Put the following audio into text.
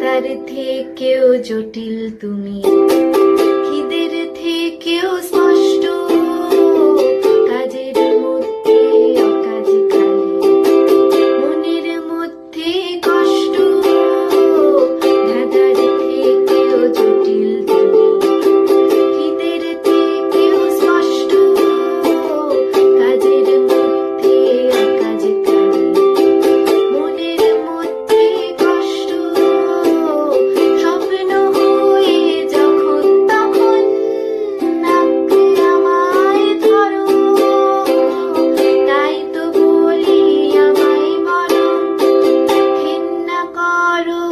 তার থেকেও জটিল তুমি, খিদের থেকেও স্পষ্ট, কাজের মধ্যে অকাজ খালি, মনের মধ্যে কষ্ট, ধাঁধার থেকেও জটিল তুমি, খিদের থেকেও স্পষ্ট, কাজের মধ্যে অকাজ খালি, মনের মধ্যে কষ্ট, স্বপ্ন হয়ে যখন তখন আঁকড়ে আমায় ধরো, তাই তো বলি আমায় বরং ঘেন্না করো